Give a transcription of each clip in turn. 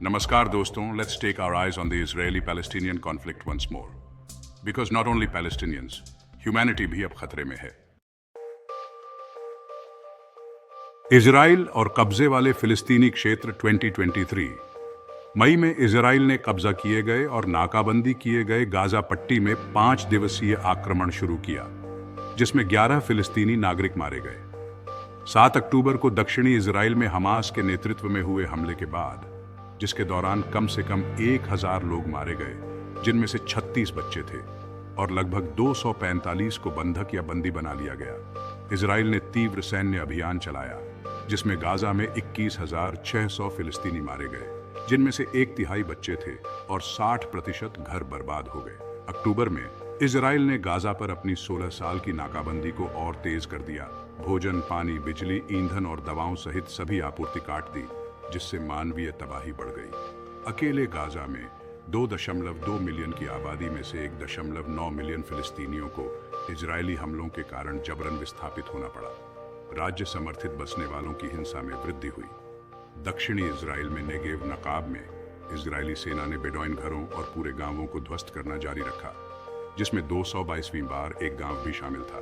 Namaskar दोस्तों, let's take our eyes on the Israeli-Palestinian conflict once more. Because not only Palestinians, humanity भी अब खतरे में है। इजराइल और कब्जे वाले फिलिस्तीनी क्षेत्र 2023। मई में इजराइल ने कब्जा किए गए और नाकाबंदी किए गए गाजा पट्टी में 5 दिवसीय आक्रमण शुरू किया, जिसमें 11 फिलिस्तीनी नागरिक मारे गए। 7 अक्टूबर को दक्षिणी इजराइल में हमास के नेतृत्व में हुए हमले के बाद, जिसके दौरान कम से कम 1000 लोग मारे गए, जिनमें से 36 बच्चे थे और लगभग 245 को बंधक या बंदी बना लिया गया। इजराइल ने तीव्र सैन्य अभियान चलाया, जिसमें गाजा में 21,600 फिलिस्तीनी मारे गए, जिनमें से 1/3 बच्चे थे और 60% घर बर्बाद हो गए। अक्टूबर में इजराइल ने गाजा पर अपनी 16 साल की नाकाबंदी को और तेज कर दिया। भोजन, पानी, बिजली, ईंधन और दवाओं सहित सभी आपूर्ति काट दी, जिससे मानवीय तबाही बढ़ गई। अकेले गाजा में 2.2 मिलियन की आबादी में से 1.9 मिलियन फिलिस्तीनियों को इजरायली हमलों के कारण जबरन विस्थापित होना पड़ा। राज्य समर्थित बसने वालों की हिंसा में वृद्धि हुई। दक्षिणी इजराइल में नेगेव नकाब में इजरायली सेना ने बेडौइन घरों और पूरे गांवों को ध्वस्त करना जारी रखा, जिसमें 222वीं बार एक गांव भी शामिल था।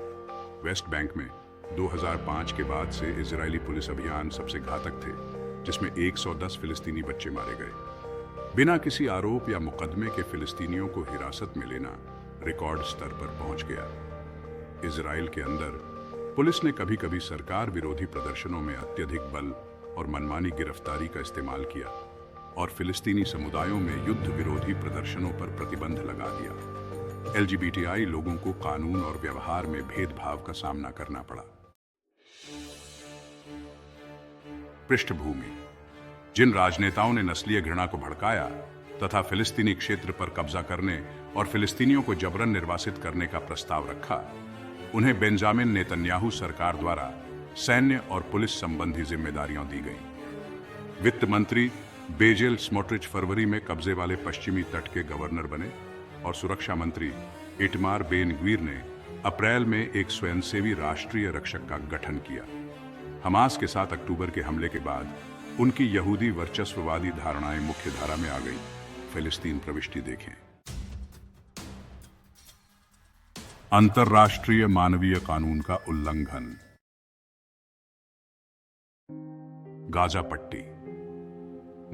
वेस्ट बैंक में 2005 के बाद से इजरायली पुलिस अभियान सबसे घातक थे, जिसमें 110 फिलिस्तीनी बच्चे मारे गए। बिना किसी आरोप या मुकदमे के फिलिस्तीनियों को हिरासत में लेना रिकॉर्ड स्तर पर पहुंच गया। इजराइल के अंदर पुलिस ने कभी कभी सरकार विरोधी प्रदर्शनों में अत्यधिक बल और मनमानी गिरफ्तारी का इस्तेमाल किया और फिलिस्तीनी समुदायों में युद्ध विरोधी प्रदर्शनों पर प्रतिबंध लगा दिया। एलजीबीटीआई लोगों को कानून और व्यवहार में भेदभाव का सामना करना पड़ा। पृष्ठभूमि: जिन राजनेताओं ने नस्लीय घृणा को भड़काया तथा फिलिस्तीनी क्षेत्र पर कब्जा करने और फिलिस्तीनियों को जबरन निर्वासित करने का प्रस्ताव रखा, उन्हें बेंजामिन नेतन्याहू सरकार द्वारा सैन्य और पुलिस संबंधी जिम्मेदारियां दी गईं। वित्त मंत्री बेजेल स्मोट्रिच फरवरी में कब्जे वाले पश्चिमी तट के गवर्नर बने और सुरक्षा मंत्री इटमार बेन ग्वीर ने अप्रैल में एक स्वयंसेवी राष्ट्रीय रक्षक का गठन किया। हमास के 7 अक्टूबर के हमले के बाद उनकी यहूदी वर्चस्ववादी धारणाएं मुख्य धारा में आ गई। फिलिस्तीन प्रविष्टि देखें। अंतर्राष्ट्रीय मानवीय कानून का उल्लंघन। गाजा पट्टी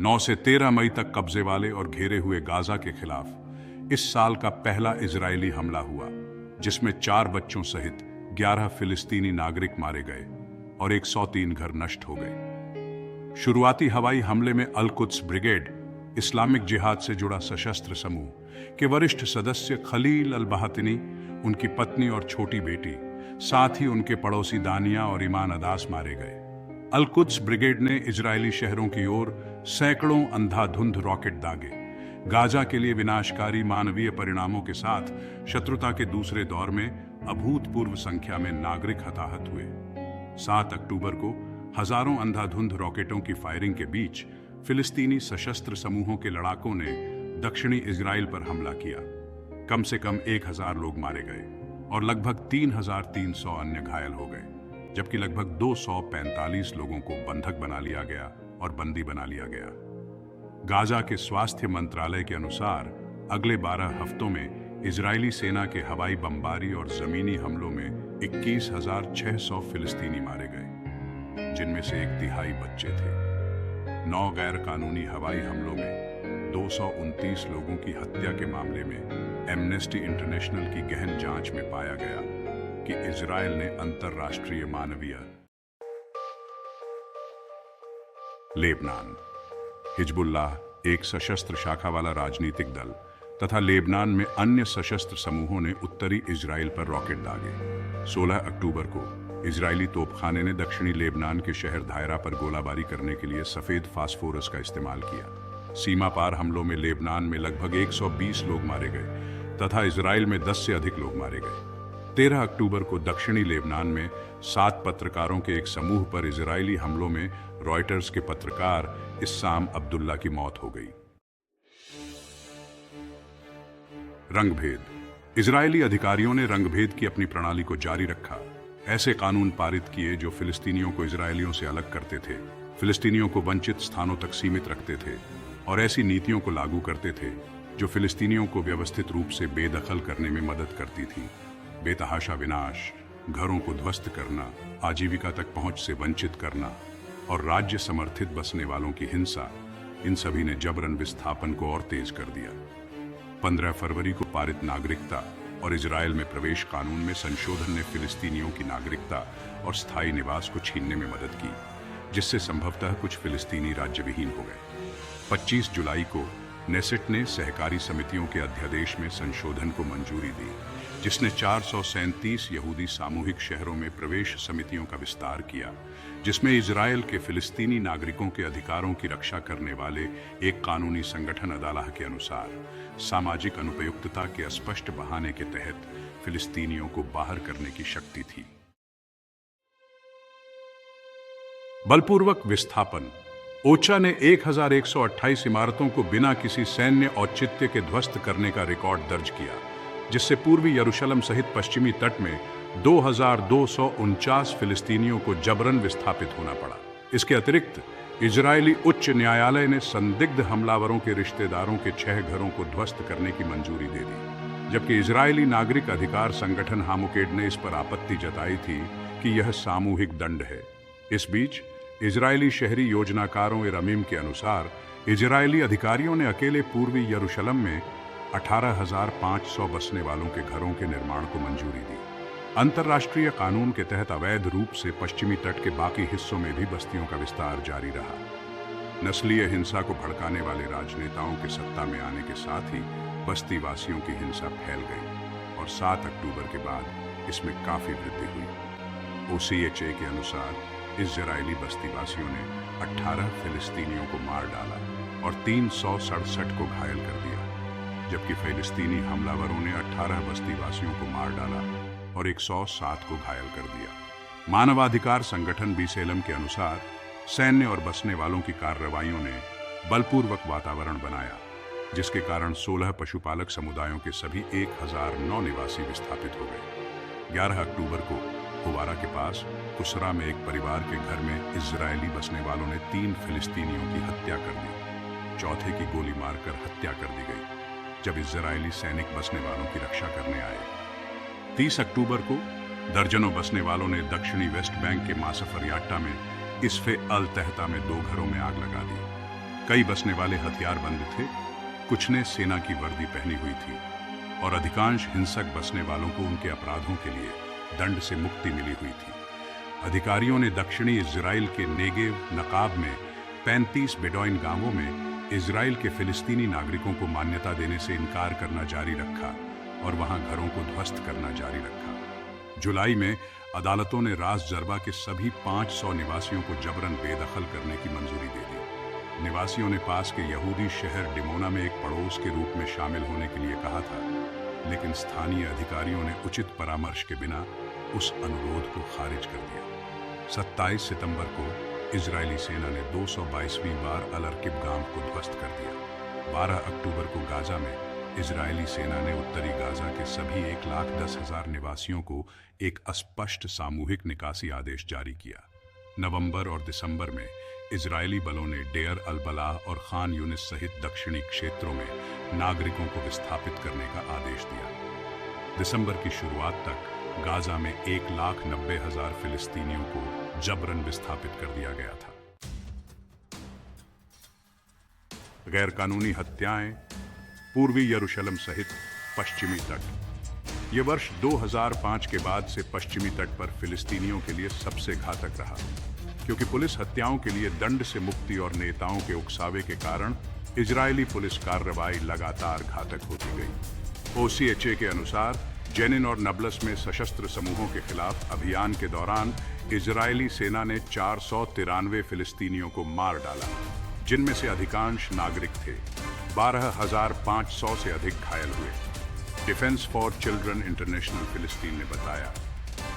9 से 13 मई तक कब्जे वाले और घेरे हुए गाजा के खिलाफ इस साल का पहला इजरायली हमला हुआ, जिसमें 4 बच्चों सहित 11 फिलिस्तीनी नागरिक मारे गए और 103 घर नष्ट हो गए। शुरुआती हवाई हमले में अल कुद्स ब्रिगेड, इस्लामिक जिहाद से जुड़ा सशस्त्र समूह के वरिष्ठ सदस्य खलील अल बहातिनी, उनकी पत्नी और छोटी बेटी, साथ ही उनके पड़ोसी दानिया और ईमान अदास मारे गए। अल कुद्स ब्रिगेड ने इजरायली शहरों की ओर सैकड़ों अंधाधुंध रॉकेट दागे। गाजा के लिए विनाशकारी मानवीय परिणामों के साथ शत्रुता के दूसरे दौर में अभूतपूर्व संख्या में नागरिक हताहत हुए। 7 अक्टूबर को हजारों अंधाधुंध रॉकेटों की फायरिंग के बीच फिलिस्तीनी सशस्त्र समूहों के लड़ाकों ने दक्षिणी इजराइल पर हमला किया। कम से कम 1000 लोग मारे गए और लगभग 3300 अन्य घायल हो गए, जबकि लगभग 245 लोगों को बंधक बना लिया गया और बंदी बना लिया गया। गाजा के स्वास्थ्य मंत्रालय के अनुसार अगले 12 हफ्तों में इजरायली सेना के हवाई बमबारी और जमीनी हमलों में 21,600 फिलिस्तीनी मारे गए, जिनमें से 1/3 बच्चे थे। 9 गैर कानूनी हवाई हमलों में 229 लोगों की हत्या के मामले में एमनेस्टी इंटरनेशनल की गहन जांच में पाया गया कि इजराइल ने अंतर्राष्ट्रीय मानवीय। लेबनान। हिजबुल्लाह, एक सशस्त्र शाखा वाला राजनीतिक दल, तथा लेबनान में अन्य सशस्त्र समूहों ने उत्तरी इजराइल पर रॉकेट दागे। 16 अक्टूबर को इजरायली तोपखाने ने दक्षिणी लेबनान के शहर दायरा पर गोलाबारी करने के लिए सफेद फास्फोरस का इस्तेमाल किया। सीमा पार हमलों में लेबनान में लगभग 120 लोग मारे गए तथा इजराइल में 10 से अधिक लोग मारे गए। 13 अक्टूबर को दक्षिणी लेबनान में 7 पत्रकारों के एक समूह पर इजरायली हमलों में रॉयटर्स के पत्रकार इस्साम अब्दुल्ला की मौत हो गई। रंगभेद। इजरायली अधिकारियों ने रंगभेद की अपनी प्रणाली को जारी रखा। ऐसे कानून पारित किए जो फिलिस्तीनियों को इजरायलियों से अलग करते थे, फिलिस्तीनियों को वंचित स्थानों तक सीमित रखते थे और ऐसी नीतियों को लागू करते थे जो फिलिस्तीनियों को व्यवस्थित रूप से बेदखल करने में मदद करती थी। बेतहाशा विनाश, घरों को ध्वस्त करना, आजीविका तक पहुंच से वंचित करना और राज्य समर्थित बसने वालों की हिंसा, इन सभी ने जबरन विस्थापन को और तेज कर दिया। 15 फरवरी को पारित नागरिकता और इजराइल में प्रवेश कानून में संशोधन ने फिलिस्तीनियों की नागरिकता और स्थायी निवास को छीनने में मदद की, जिससे संभवतः कुछ फिलिस्तीनी राज्य विहीन हो गए। 25 जुलाई को नेसेट ने सहकारी समितियों के अध्यादेश में संशोधन को मंजूरी दी, जिसने 437 यहूदी सामूहिक शहरों में प्रवेश समितियों का विस्तार किया, जिसमें इजराइल के फिलिस्तीनी नागरिकों के अधिकारों की रक्षा करने वाले एक कानूनी संगठन अदालह के अनुसार सामाजिक अनुपयुक्तता के स्पष्ट बहाने के तहत फिलिस्तीनियों को बाहर करने की शक्ति थी। बलपूर्वक विस्थापन। ओचा ने 1128 इमारतों को बिना किसी सैन्य औचित्य के ध्वस्त करने का रिकॉर्ड दर्ज किया, जिससे पूर्वी यरूशलेम सहित पश्चिमी तट में 2249 फिलिस्तीनियों को जबरन विस्थापित होना पड़ा। इसके अतिरिक्त इजरायली उच्च न्यायालय ने संदिग्ध हमलावरों के रिश्तेदारों के 6 घरों को ध्वस्त करने की मंजूरी दे दी, जबकि इजरायली नागरिक अधिकार संगठन हामुकेड ने इस पर आपत्ति जताई थी कि यह सामूहिक दंड है। इस बीच इजरायली शहरी योजनाकारों रमीम के अनुसार इजरायली अधिकारियों ने अकेले पूर्वी यरूशलेम में 18,500 बसने वालों के घरों के निर्माण को मंजूरी दी। अंतर्राष्ट्रीय कानून के तहत अवैध रूप से पश्चिमी तट के बाकी हिस्सों में भी बस्तियों का विस्तार जारी रहा। नस्लीय हिंसा को भड़काने वाले राजनेताओं के सत्ता में आने के साथ ही बस्ती वासियों की हिंसा फैल गई और 7 अक्टूबर के बाद इसमें काफी वृद्धि हुई। OCHA के अनुसार इजरायली बस्तीवासियों ने 18 फिलिस्तीनियों को मार डाला और 367 को घायल कर दिया, जबकि फिलिस्तीनी हमलावरों ने 18 बस्तीवासियों को मार डाला और 107 को घायल कर दिया। मानवाधिकार संगठन बीसेलम के अनुसार सैन्य और बसने वालों की कार्रवाइयों ने बलपूर्वक वातावरण बनाया, जिसके कारण 16 पशुपालक समुदायों के सभी 1009 निवासी विस्थापित हो गए। 11 अक्टूबर को हुवारा के पास कुसरा में एक परिवार के घर में इजरायली बसने वालों ने 3 फिलिस्तीनियों की हत्या कर दी। चौथे की गोली मारकर हत्या कर दी गई जब इजरायली सैनिक बसने वालों की रक्षा करने आए। 30 अक्टूबर को दर्जनों बसने वालों ने दक्षिणी वेस्ट बैंक के मासफर याट्टा में इसफे अल तहता में 2 घरों में आग लगा दी। कई बसने वाले हथियारबंद थे, कुछ ने सेना की वर्दी पहनी हुई थी और अधिकांश हिंसक बसने वालों को उनके अपराधों के लिए दंड से मुक्ति मिली हुई थी। अधिकारियों ने दक्षिणी इजराइल के नेगेव नकाब में 35 बेडौइन गांवों में इजराइल के फिलिस्तीनी नागरिकों को मान्यता देने से इनकार करना जारी रखा और वहां घरों को ध्वस्त करना जारी रखा। जुलाई में अदालतों ने रास जरबा के सभी 500 निवासियों को जबरन बेदखल करने की मंजूरी दे दी। निवासियों ने पास के यहूदी शहर डिमोना में एक पड़ोस के रूप में शामिल होने के लिए कहा था, लेकिन स्थानीय अधिकारियों ने उचित परामर्श के बिना उस अनुरोध को खारिज कर दिया। 27 सितंबर को इजरायली सेना ने 222वीं बार अल अर्किब गांव को ध्वस्त कर दिया। 12 अक्टूबर को गाजा में इजरायली सेना ने उत्तरी गाजा के सभी 1,10,000 निवासियों को एक अस्पष्ट सामूहिक निकासी आदेश जारी किया। नवंबर और दिसंबर में इजरायली बलों ने डेयर अल बलाह और खान यूनिस सहित दक्षिणी क्षेत्रों में नागरिकों को विस्थापित करने का आदेश दिया। दिसंबर की शुरुआत तक गाजा में 1,90,000 फिलिस्तीनियों को जबरन विस्थापित कर दिया गया था। गैरकानूनी हत्याएं, पूर्वी यरूशलेम सहित पश्चिमी तट। यह वर्ष 2005 के बाद से पश्चिमी तट पर फिलिस्तीनियों के लिए सबसे घातक रहा, क्योंकि पुलिस हत्याओं के लिए दंड से मुक्ति और नेताओं के उकसावे के कारण इजरायली पुलिस कार्रवाई लगातार घातक होती गई। OCHA के अनुसार जेनिन और नबलस में सशस्त्र समूहों के खिलाफ अभियान के दौरान इजरायली सेना ने 493 फिलिस्तीनियों को मार डाला, जिनमें से अधिकांश नागरिक थे। 12,500 से अधिक घायल हुए। डिफेंस फॉर चिल्ड्रन इंटरनेशनल फिलिस्तीन ने बताया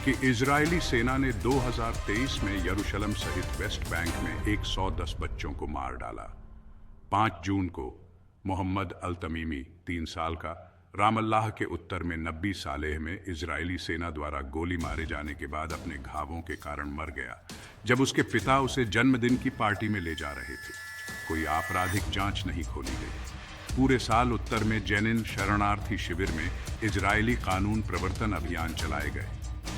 कि इजरायली सेना ने 2023 में यरूशलेम सहित वेस्ट बैंक में 110 बच्चों को मार डाला। 5 जून को मोहम्मद अल तमीमी 3 साल का रामल्लाह के उत्तर में नब्बी सालेह में इजरायली सेना द्वारा गोली मारे जाने के बाद अपने घावों के कारण मर गया, जब उसके पिता उसे जन्मदिन की पार्टी में ले जा रहे थे। कोई आपराधिक जांच नहीं खोली गई। पूरे साल उत्तर में जेनिन शरणार्थी शिविर में इजरायली कानून प्रवर्तन अभियान चलाए गए,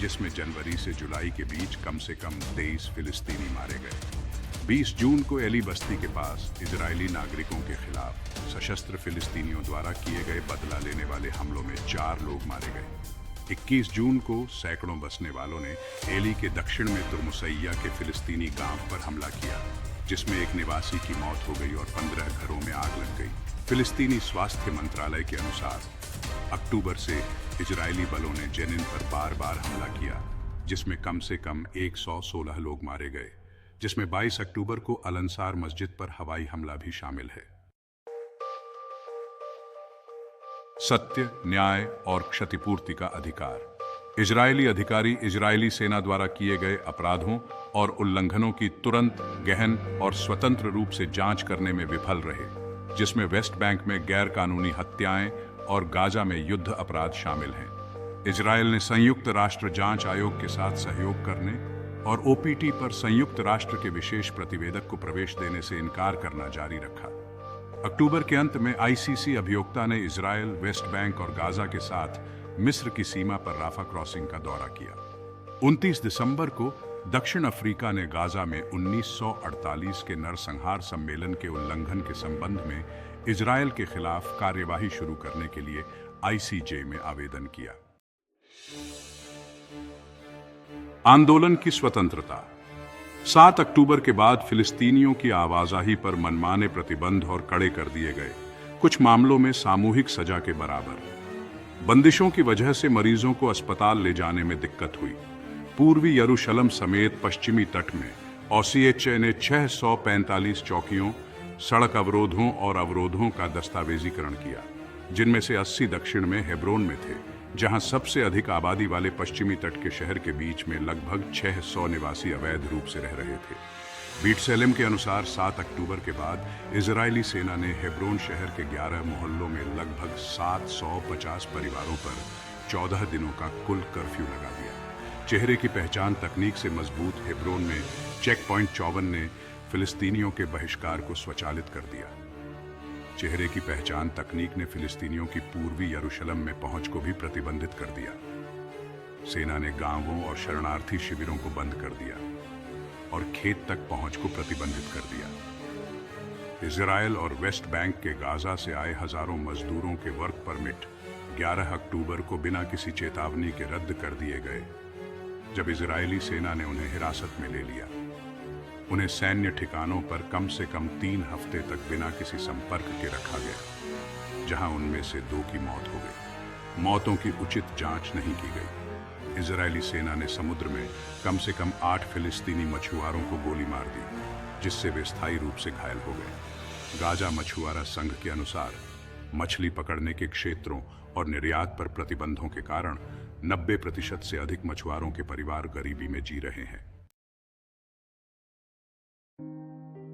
जिसमें जनवरी से जुलाई के बीच कम से कम 23 फिलिस्तीनी मारे गए। 20 जून को एली बस्ती के पास इजरायली नागरिकों के खिलाफ सशस्त्र फिलिस्तीनियों द्वारा किए गए बदला लेने वाले हमलों में 4 लोग मारे गए। 21 जून को सैकड़ों बसने वालों ने एली के दक्षिण में तुर्मुसैया के फिलिस्तीनी गांव पर हमला किया, जिसमें एक निवासी की मौत हो गई और 15 घरों में आग लग गई। फिलिस्तीनी स्वास्थ्य मंत्रालय के अनुसार अक्टूबर से इजरायली बलों ने जेनिन पर बार बार हमला किया, जिसमें कम से कम 116 लोग मारे गए, जिसमें 22 अक्टूबर को अल-अंसार मस्जिद पर हवाई हमला भी शामिल है। सत्य, न्याय और क्षतिपूर्ति का अधिकार। इजरायली अधिकारी इजरायली सेना द्वारा किए गए अपराधों और उल्लंघनों की तुरंत, गहन और स्वतंत्र रूप से जांच करने में विफल रहे, जिसमें वेस्ट बैंक में गैर कानूनी हत्याएं और गाजा में युद्ध अपराध शामिल हैं। इजरायल ने संयुक्त राष्ट्र जांच आयोग के साथ सहयोग करने और ओपीटी पर संयुक्त राष्ट्र के विशेष प्रतिवेदक को प्रवेश देने से इनकार करना जारी रखा। अक्टूबर के अंत में आईसीसी अभियोक्ता ने इजरायल, वेस्ट बैंक और गाजा के साथ मिस्र की सीमा पर राफा क्रॉसिंग का दौरा किया। 29 दिसंबर को दक्षिण अफ्रीका ने गाजा में 1948 के नरसंहार सम्मेलन के उल्लंघन के संबंध में इजरायल के खिलाफ कार्यवाही शुरू करने के लिए आईसीजे में आवेदन किया। आंदोलन की स्वतंत्रता। 7 अक्टूबर के बाद फिलिस्तीनियों की आवाजाही पर मनमाने प्रतिबंध और कड़े कर दिए गए, कुछ मामलों में सामूहिक सजा के बराबर। बंदिशों की वजह से मरीजों को अस्पताल ले जाने में दिक्कत हुई। पूर्वी यरूशलेम समेत पश्चिमी तट में ओसीएचए ने 645 चौकियों, सड़क अवरोधों और अवरोधों का दस्तावेजीकरण किया, जिनमें से 80 दक्षिण में हेब्रोन में थे, जहां सबसे अधिक आबादी वाले पश्चिमी तट के शहर के बीच में लगभग 600 निवासी अवैध रूप से रह रहे थे। बीटसेलेम के अनुसार 7 अक्टूबर के बाद इजरायली सेना ने हेब्रोन शहर के 11 मोहल्लों में लगभग 750 परिवारों पर 14 दिनों का कुल कर्फ्यू लगा दिया। चेहरे की पहचान तकनीक से मजबूत हेब्रोन में चेक पॉइंट 54 ने फिलिस्तीनियों के बहिष्कार को स्वचालित कर दिया। चेहरे की पहचान तकनीक ने फिलिस्तीनियों की पूर्वी यरूशलेम में पहुंच को भी प्रतिबंधित कर दिया। सेना ने गांवों और शरणार्थी शिविरों को बंद कर दिया और खेत तक पहुंच को प्रतिबंधित कर दिया। इजरायल और वेस्ट बैंक के गाजा से आए हजारों मजदूरों के वर्क परमिट 11 अक्टूबर को बिना किसी चेतावनी के रद्द कर दिए गए, जब इजरायली सेना ने उन्हें हिरासत में ले लिया। उन्हें सैन्य ठिकानों पर कम से कम 3 हफ्ते तक बिना किसी संपर्क के रखा गया, जहां उनमें से 2 की मौत हो गई। मौतों की उचित जांच नहीं की गई। इजरायली सेना ने समुद्र में कम से कम 8 फिलिस्तीनी मछुआरों को गोली मार दी, जिससे वे स्थायी रूप से घायल हो गए। गाजा मछुआरा संघ के अनुसार मछली पकड़ने के क्षेत्रों और निर्यात पर प्रतिबंधों के कारण 90% से अधिक मछुआरों के परिवार गरीबी में जी रहे हैं।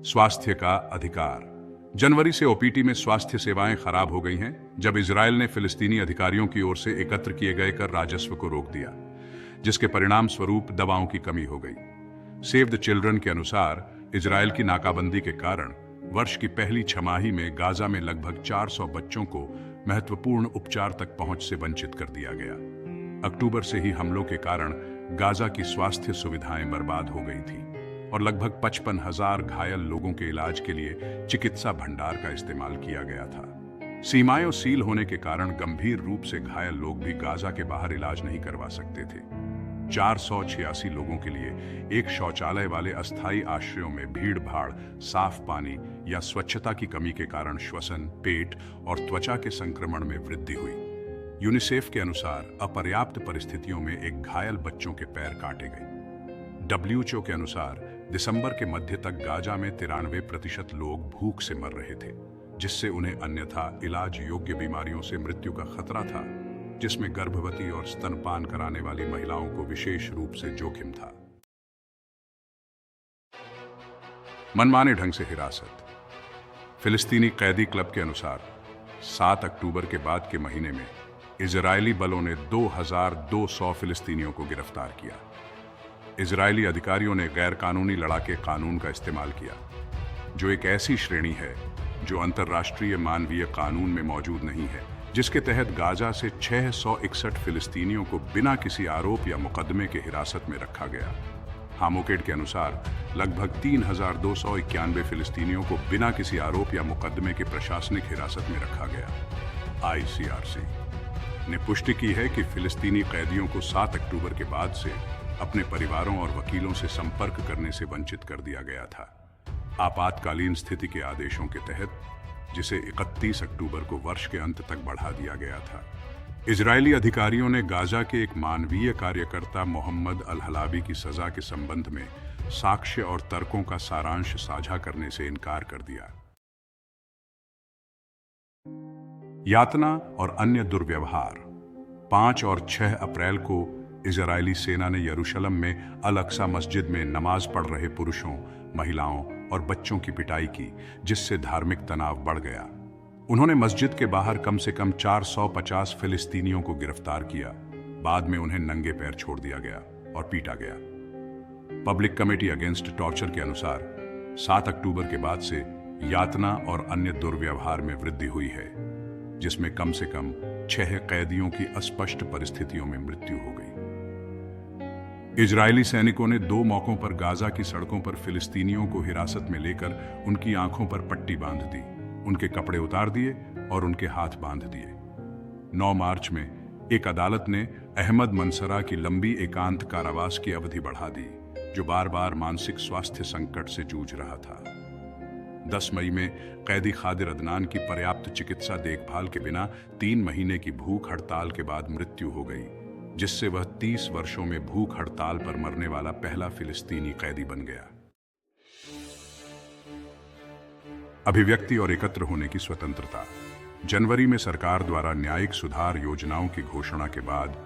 स्वास्थ्य का अधिकार। जनवरी से ओपीटी में स्वास्थ्य सेवाएं खराब हो गई हैं, जब इजरायल ने फिलिस्तीनी अधिकारियों की ओर से एकत्र किए गए कर राजस्व को रोक दिया, जिसके परिणाम स्वरूप दवाओं की कमी हो गई। सेव द चिल्ड्रन के अनुसार इजरायल की नाकाबंदी के कारण वर्ष की पहली छमाही में गाजा में लगभग 400 बच्चों को महत्वपूर्ण उपचार तक पहुंच से वंचित कर दिया गया। अक्टूबर से ही हमलों के कारण गाजा की स्वास्थ्य सुविधाएं बर्बाद हो गई थी और लगभग 55,000 घायल लोगों के इलाज के लिए चिकित्सा भंडार का इस्तेमाल किया गया था। सीमाएं सील होने के कारण गंभीर रूप से घायल लोग भी गाजा के बाहर इलाज नहीं करवा सकते थे। 486 लोगों के लिए एक शौचालय वाले अस्थायी आश्रयों में भीड़ भाड़, साफ पानी या स्वच्छता की कमी के कारण श्वसन, पेट और त्वचा के संक्रमण में वृद्धि हुई। यूनिसेफ के अनुसार अपर्याप्त परिस्थितियों में एक घायल बच्चों के पैर काटे गए। WHO के अनुसार दिसंबर के मध्य तक गाजा में 93% लोग भूख से मर रहे थे, जिससे उन्हें अन्यथा इलाज योग्य बीमारियों से मृत्यु का खतरा था, जिसमें गर्भवती और स्तनपान कराने वाली महिलाओं को विशेष रूप से जोखिम था। मनमाने ढंग से हिरासत। फिलिस्तीनी कैदी क्लब के अनुसार 7 अक्टूबर के बाद के महीने में इजरायली बलों ने 2200 फिलिस्तीनियों को गिरफ्तार किया। इजरायली अधिकारियों ने गैर कानूनी लड़ाके कानून का इस्तेमाल किया। जो एक ऐसी श्रेणी है जो अंतर्राष्ट्रीय मानवीय कानून में मौजूद नहीं है, जिसके तहत गाजा से 661 फिलिस्तीनियों को बिना किसी आरोप या मुकदमे के हिरासत में रखा गया। हामोकेड के अनुसार लगभग 3,291 फिलिस्तीनियों को बिना किसी आरोप या मुकदमे के प्रशासनिक हिरासत में रखा गया। ICRC ने पुष्टि की है कि फिलिस्तीनी कैदियों को 7 अक्टूबर के बाद से अपने परिवारों और वकीलों से संपर्क करने से वंचित कर दिया गया था। आपातकालीन स्थिति के आदेशों के तहत, जिसे 31 अक्टूबर को वर्ष के अंत तक बढ़ा दिया गया था, इजरायली अधिकारियों ने गाजा के एक मानवीय कार्यकर्ता मोहम्मद अल-हलाबी की सजा के संबंध में साक्ष्य और तर्कों का सारांश साझा करने से इनकार कर दिया। यातना और अन्य दुर्व्यवहार। 5 और 6 अप्रैल को इजरायली सेना ने यरूशलेम में अल-अक्सा मस्जिद में नमाज पढ़ रहे पुरुषों, महिलाओं और बच्चों की पिटाई की, जिससे धार्मिक तनाव बढ़ गया। उन्होंने मस्जिद के बाहर कम से कम 450 फिलिस्तीनियों को गिरफ्तार किया। बाद में उन्हें नंगे पैर छोड़ दिया गया और पीटा गया। पब्लिक कमेटी अगेंस्ट टॉर्चर के अनुसार 7 अक्टूबर के बाद से यातना और अन्य दुर्व्यवहार में वृद्धि हुई है, जिसमें कम से कम 6 कैदियों की अस्पष्ट परिस्थितियों में मृत्यु हो गई। इजरायली सैनिकों ने 2 मौकों पर गाजा की सड़कों पर फिलिस्तीनियों को हिरासत में लेकर उनकी आंखों पर पट्टी बांध दी, उनके कपड़े उतार दिए और उनके हाथ बांध दिए। 9 मार्च में एक अदालत ने अहमद मंसरा की लंबी एकांत कारावास की अवधि बढ़ा दी, जो बार बार मानसिक स्वास्थ्य संकट से जूझ रहा था। 10 मई में कैदी खादिर अदनान की पर्याप्त चिकित्सा देखभाल के बिना 3 महीने की भूख हड़ताल के बाद मृत्यु हो गई, जिससे वह 30 वर्षों में भूख हड़ताल पर मरने वाला पहला फिलिस्तीनी कैदी बन गया। अभिव्यक्ति और एकत्र होने की स्वतंत्रता। जनवरी में सरकार द्वारा न्यायिक सुधार योजनाओं की घोषणा के बाद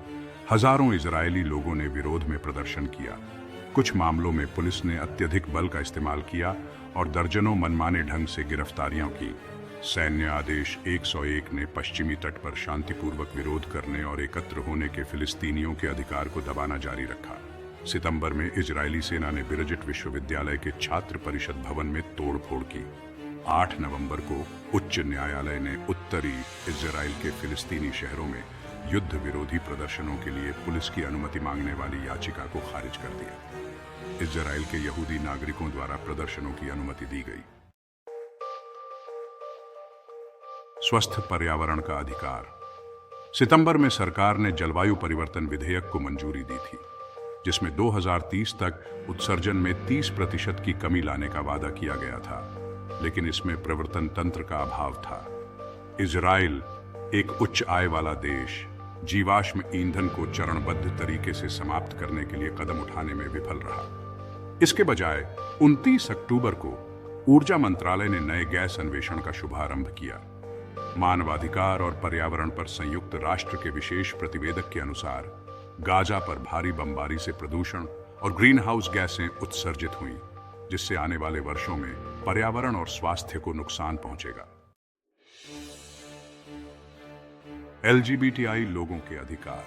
हजारों इजरायली लोगों ने विरोध में प्रदर्शन किया। कुछ मामलों में पुलिस ने अत्यधिक बल का इस्तेमाल किया और दर्जनों मनमाने ढंग से गिरफ्तारियां की। सैन्य आदेश 101 ने पश्चिमी तट पर शांतिपूर्वक विरोध करने और एकत्र होने के फिलिस्तीनियों के अधिकार को दबाना जारी रखा। सितंबर में इजरायली सेना ने बिरजिट विश्वविद्यालय के छात्र परिषद भवन में तोड़फोड़ की। 8 नवंबर को उच्च न्यायालय ने उत्तरी इजराइल के फिलिस्तीनी शहरों में युद्ध विरोधी प्रदर्शनों के लिए पुलिस की अनुमति मांगने वाली याचिका को खारिज कर दिया। इजराइल के यहूदी नागरिकों द्वारा प्रदर्शनों की अनुमति दी गई। स्वस्थ पर्यावरण का अधिकार। सितंबर में सरकार ने जलवायु परिवर्तन विधेयक को मंजूरी दी थी, जिसमें 2030 तक उत्सर्जन में 30% की कमी लाने का वादा किया गया था, लेकिन इसमें प्रवर्तन तंत्र का अभाव था। इजराइल, एक उच्च आय वाला देश, जीवाश्म ईंधन को चरणबद्ध तरीके से समाप्त करने के लिए कदम उठाने में विफल रहा। इसके बजाय 29 अक्टूबर को ऊर्जा मंत्रालय ने नए गैस अन्वेषण का शुभारंभ किया। मानवाधिकार और पर्यावरण पर संयुक्त राष्ट्र के विशेष प्रतिवेदक के अनुसार गाजा पर भारी बमबारी से प्रदूषण और ग्रीन हाउस गैसें उत्सर्जित हुईं, जिससे आने वाले वर्षों में पर्यावरण और स्वास्थ्य को नुकसान पहुंचेगा। LGBTI लोगों के अधिकार।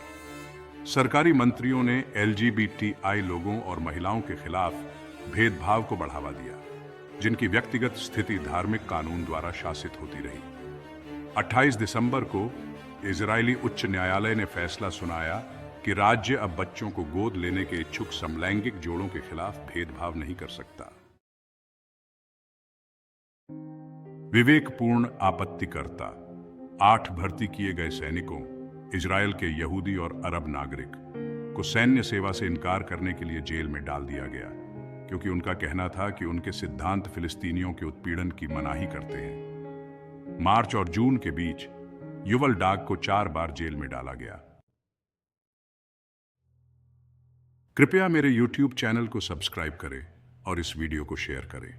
सरकारी मंत्रियों ने LGBTI लोगों और महिलाओं के खिलाफ भेदभाव को बढ़ावा दिया, जिनकी व्यक्तिगत स्थिति धार्मिक कानून द्वारा शासित होती रही। 28 दिसंबर को इजरायली उच्च न्यायालय ने फैसला सुनाया कि राज्य अब बच्चों को गोद लेने के इच्छुक समलैंगिक जोड़ों के खिलाफ भेदभाव नहीं कर सकता। विवेकपूर्ण आपत्तिकर्ता। 8 भर्ती किए गए सैनिकों, इजरायल के यहूदी और अरब नागरिक, को सैन्य सेवा से इनकार करने के लिए जेल में डाल दिया गया, क्योंकि उनका कहना था कि उनके सिद्धांत फिलिस्तीनियों के उत्पीड़न की मनाही करते हैं। मार्च और जून के बीच युवल डाग को 4 बार जेल में डाला गया। कृपया मेरे YouTube चैनल को सब्सक्राइब करें और इस वीडियो को शेयर करें,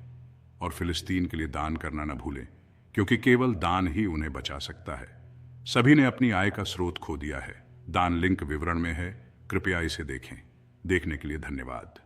और फिलिस्तीन के लिए दान करना न भूलें, क्योंकि केवल दान ही उन्हें बचा सकता है। सभी ने अपनी आय का स्रोत खो दिया है। दान लिंक विवरण में है, कृपया इसे देखें। देखने के लिए धन्यवाद।